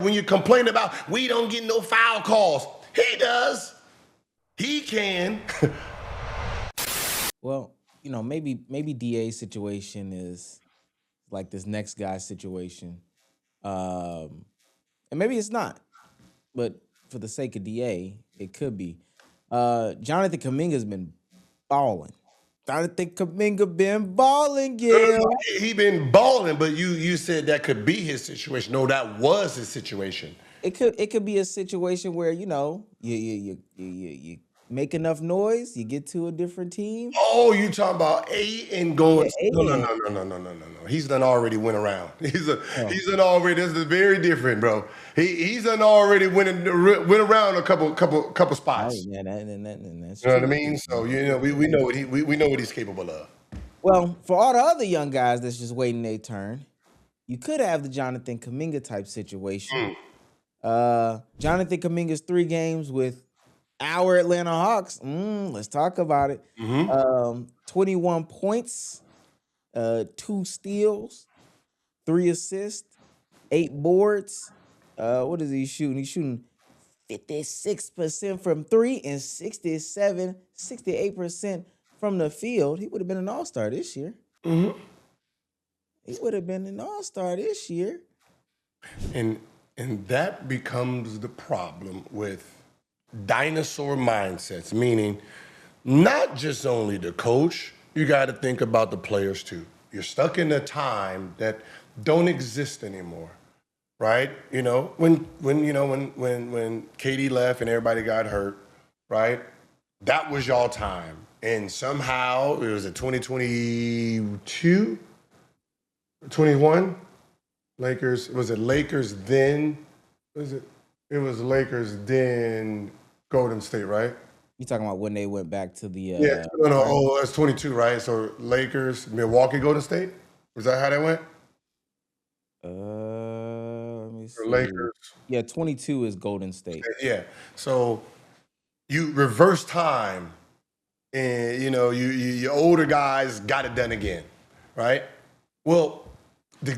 When you complain about we don't get no foul calls, he does. He can. Well, maybe DA's situation is like this next guy's situation. Um, and maybe it's not, but for the sake of DA, it could be. Jonathan Kaminga's been balling. Jonathan Kaminga been balling, yeah. He been balling, but you said that could be his situation. No, that was his situation. It could be a situation where you make enough noise, you get to a different team. Oh, you talking about A and Yeah, going? No, no, and no, no, no, no, no, no, no. He's done already went around. oh, He's done already. This is very different, bro. He's done already went around a couple oh spots. yeah, that's You know what I true. mean? So we know what we know what he's capable of. Well, for all the other young guys that's just waiting their turn, you could have the Jonathan Kaminga type situation. Mm. Jonathan Kaminga's 3 games with our Atlanta Hawks. Let's talk about it. Mm-hmm. 21 points, 2 steals, 3 assists, 8 boards. What is he shooting? He's shooting 56% from three and 68% from the field. He would have been an all-star this year. Mm-hmm. He would have been an all-star this year. And that becomes the problem with dinosaur mindsets, meaning not just only the coach, you got to think about the players too. You're stuck in a time that don't exist anymore, right? When Katie left and everybody got hurt, right? That was y'all time. And somehow it was a 2022, 21 Lakers. Was it Lakers then? It was Lakers then Golden State, right? You talking about when they went back to the Yeah. No. Oh, that's 22, right? So Lakers, Milwaukee, Golden State. Was that how that went? let me Or see. Lakers. Yeah, 22 is Golden State. Yeah. So you reverse time, and your older guys got it done again, right? Well, the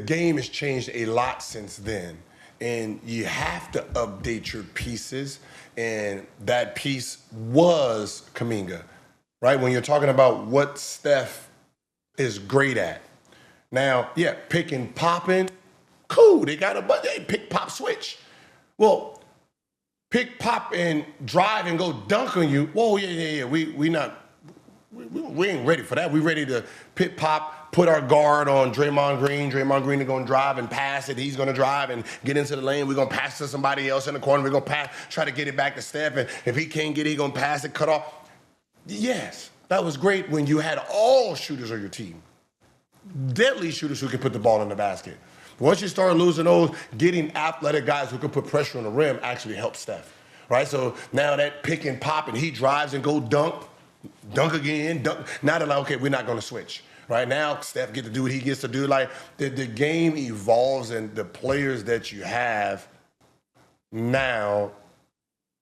game has changed a lot since then, and you have to update your pieces. And that piece was Kaminga, right? When you're talking about what Steph is great at. Now, yeah, pick and popping, cool. They got they pick, pop, switch. Well, pick, pop, and drive and go dunk on you. Whoa, yeah. We ain't ready for that. We ready to pick, pop, put our guard on Draymond Green. Draymond Green is going to drive and pass it. He's going to drive and get into the lane. We're going to pass to somebody else in the corner. We're going to pass, try to get it back to Steph. And if he can't get it, he's going to pass it, cut off. Yes, that was great when you had all shooters on your team. Deadly shooters who can put the ball in the basket. Once you start losing those, getting athletic guys who can put pressure on the rim actually helps Steph, right? So now that pick and pop and he drives and go dunk again, dunk. Now they're like, okay, we're not going to switch. Right now, Steph get to do what he gets to do. Like the game evolves, and the players that you have now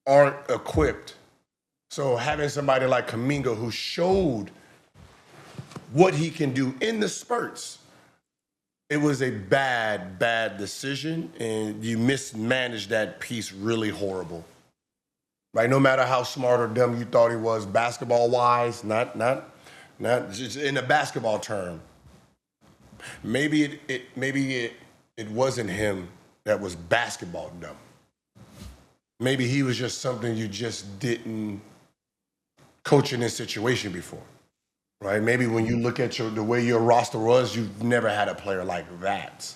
aren't equipped. So having somebody like Kaminga who showed what he can do in the spurts, it was a bad decision, and you mismanaged that piece really horrible. Right? No matter how smart or dumb you thought he was basketball-wise, not just in a basketball term. Maybe it wasn't him that was basketball dumb. Maybe he was just something you just didn't coach in this situation before. Right? Maybe when you look at the way your roster was, you've never had a player like that.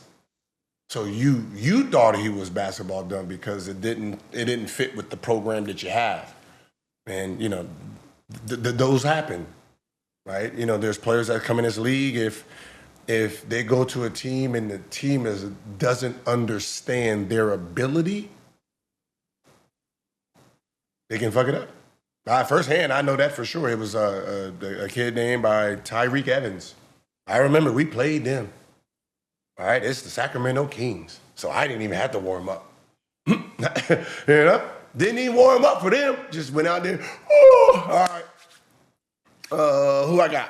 So you thought he was basketball dumb because it didn't fit with the program that you have. And those happen. Right? There's players that come in this league if they go to a team and the team doesn't understand their ability, they can fuck it up. Firsthand, I know that for sure. It was a kid named by Tyreek Evans. I remember we played them. All right, it's the Sacramento Kings. So I didn't even have to warm up. Didn't even warm up for them. Just went out there. Oh, all right. Who I got?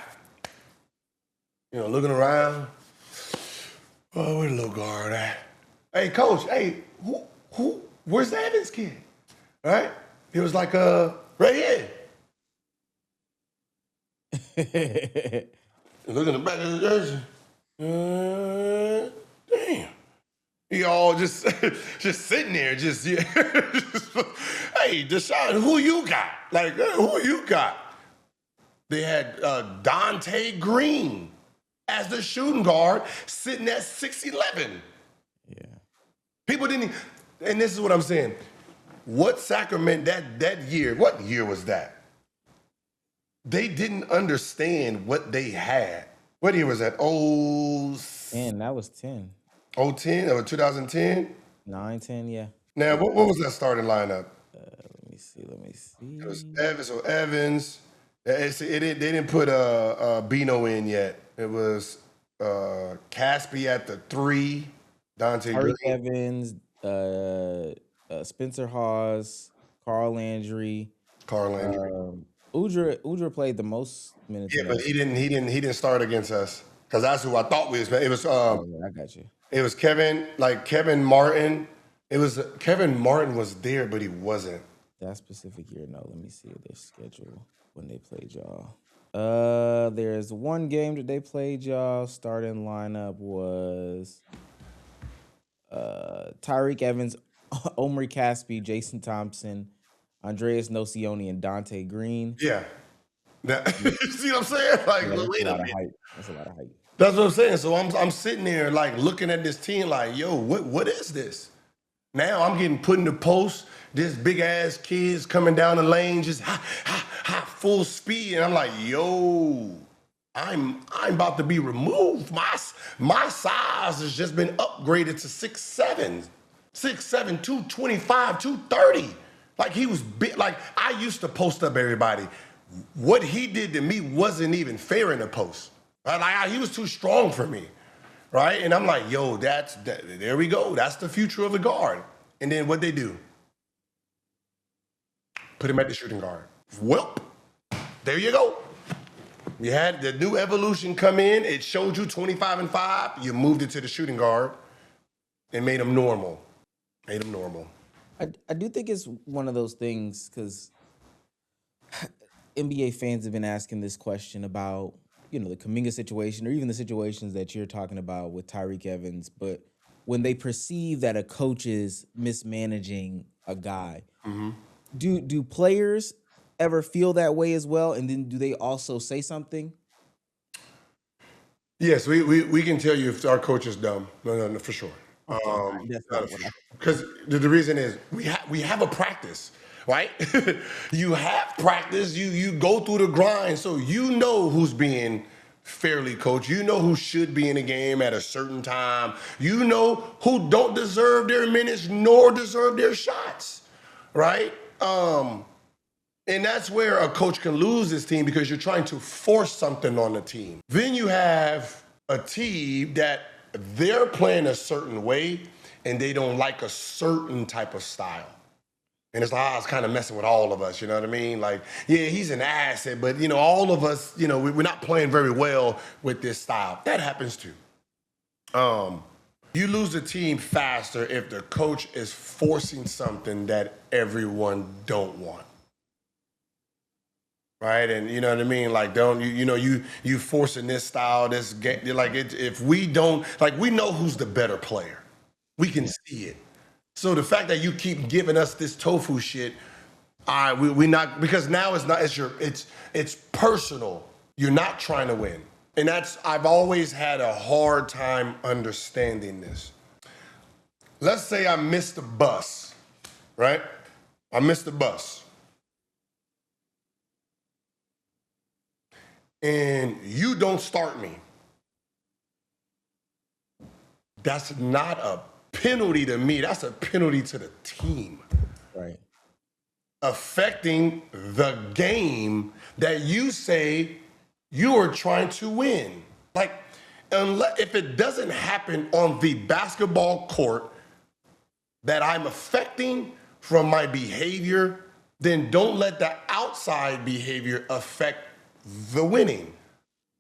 Looking around. Oh, where the little guard at? Hey, coach, hey, where's the Evans kid? Right? He was like, right here. Look in the back of the jersey. Damn. He all just just sitting there, just, yeah. Hey, Deshaun, who you got? Like, who you got? They had Dante Green as the shooting guard, sitting at 6'11". Yeah. People didn't, and this is what I'm saying. What Sacramento that year? What year was that? They didn't understand what they had. What year was that? And that was 10. 010 or 2010? 9, 10, yeah. Now, what was that starting lineup? Let me see. It was Evans. So Evans. They didn't put Bino in yet. It was Caspi at the 3. Dante Tariq Green. Evans, Spencer Hawes, Carl Landry. Carl Landry. Udra played the most minutes. Yeah, but he didn't start against us because that's who I thought we was. It was Oh, yeah, I got you. it was Kevin Martin. It was Kevin Martin was there, but he wasn't. That specific year, no. Let me see their schedule when they played y'all. There's one game that they played y'all. Starting lineup was Tyreek Evans, Omri Caspi, Jason Thompson, Andreas Nocioni, and Dante Green. Yeah. You see what I'm saying? Like, Yeah, wait a minute. That's a lot of height. That's what I'm saying. So I'm sitting there like looking at this team like, yo, what is this? Now I'm getting put in the post. This big ass kids coming down the lane, just full speed, and I'm like, yo, I'm about to be removed. My size has just been upgraded to 6'7", 225, 230. Like he was big. Like I used to post up everybody. What he did to me wasn't even fair in the post. Right? Like he was too strong for me. Right? And I'm like, yo, there we go. That's the future of the guard. And then what they do? Put him at the shooting guard. Welp. There you go. You had the new evolution come in. It showed you 25 and 5. You moved it to the shooting guard and made him normal. I do think it's one of those things because NBA fans have been asking this question about, the Kaminga situation or even the situations that you're talking about with Tyreek Evans. But when they perceive that a coach is mismanaging a guy, do players ever feel that way as well? And then do they also say something? Yes, we can tell you if our coach is dumb. No, for sure. Because the reason is we have a practice, right? You have practice. You go through the grind, so you know who's being fairly coached. You know who should be in the game at a certain time. You know who don't deserve their minutes nor deserve their shots, right? And that's where a coach can lose his team because you're trying to force something on the team. Then you have a team that they're playing a certain way and they don't like a certain type of style. And it's like, it's kind of messing with all of us, you know what I mean? Like, yeah, he's an asset, but, all of us, we're not playing very well with this style. That happens too. You lose the team faster if the coach is forcing something that everyone don't want. Right, and you know what I mean. Like, you forcing this style, this game. Like, if we don't, like, we know who's the better player. We can see it. So the fact that you keep giving us this tofu shit, we not because now it's personal. You're not trying to win, and I've always had a hard time understanding this. Let's say I missed the bus, right? I missed the bus. And you don't start me. That's not a penalty to me. That's a penalty to the team. Right. Affecting the game that you say you are trying to win. Like, if it doesn't happen on the basketball court that I'm affecting from my behavior, then don't let the outside behavior affect the winning.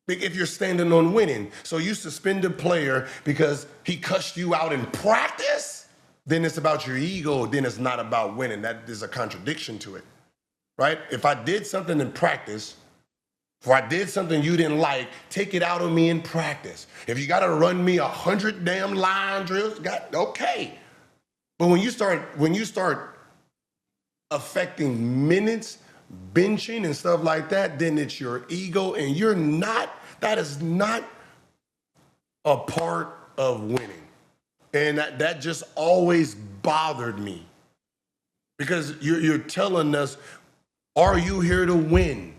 if you're standing on winning. So you suspend a player because he cussed you out in practice, then it's about your ego, then it's not about winning. That is a contradiction to it, right? If I did something in practice, or I did something you didn't like, take it out on me in practice. If you gotta run me 100 damn line drills, okay. But when you start affecting minutes, benching and stuff like that, then it's your ego, and that is not a part of winning. And that just always bothered me. Because you're telling us, are you here to win?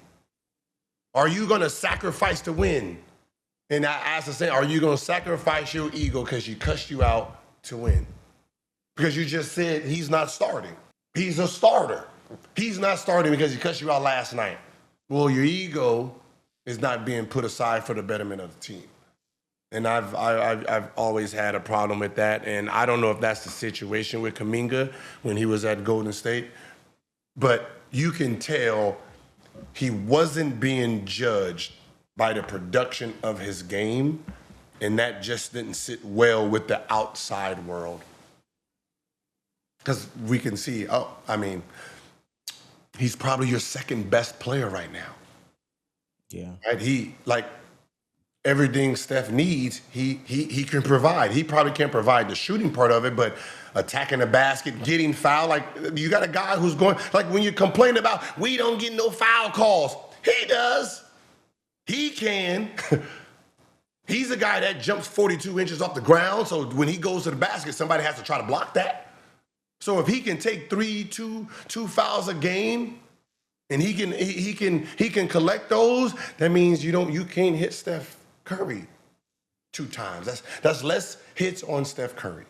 Are you gonna sacrifice to win? And I asked the same, are you gonna sacrifice your ego because he cussed you out to win? Because you just said he's not starting. He's a starter. He's not starting because he cussed you out last night. Well, your ego is not being put aside for the betterment of the team. And I've always had a problem with that. And I don't know if that's the situation with Kaminga when he was at Golden State, but you can tell he wasn't being judged by the production of his game, and that just didn't sit well with the outside world. Because we can see, he's probably your second best player right now. Yeah. Right? He, like, everything Steph needs, he can provide. He probably can't provide the shooting part of it, but attacking the basket, getting fouled, like, you got a guy who's going, like, when you complain about, we don't get no foul calls, he does. He can. He's a guy that jumps 42 inches off the ground, so when he goes to the basket, somebody has to try to block that. So if he can take two fouls a game, and he can collect those, that means you can't hit Steph Curry 2 times. That's less hits on Steph Curry.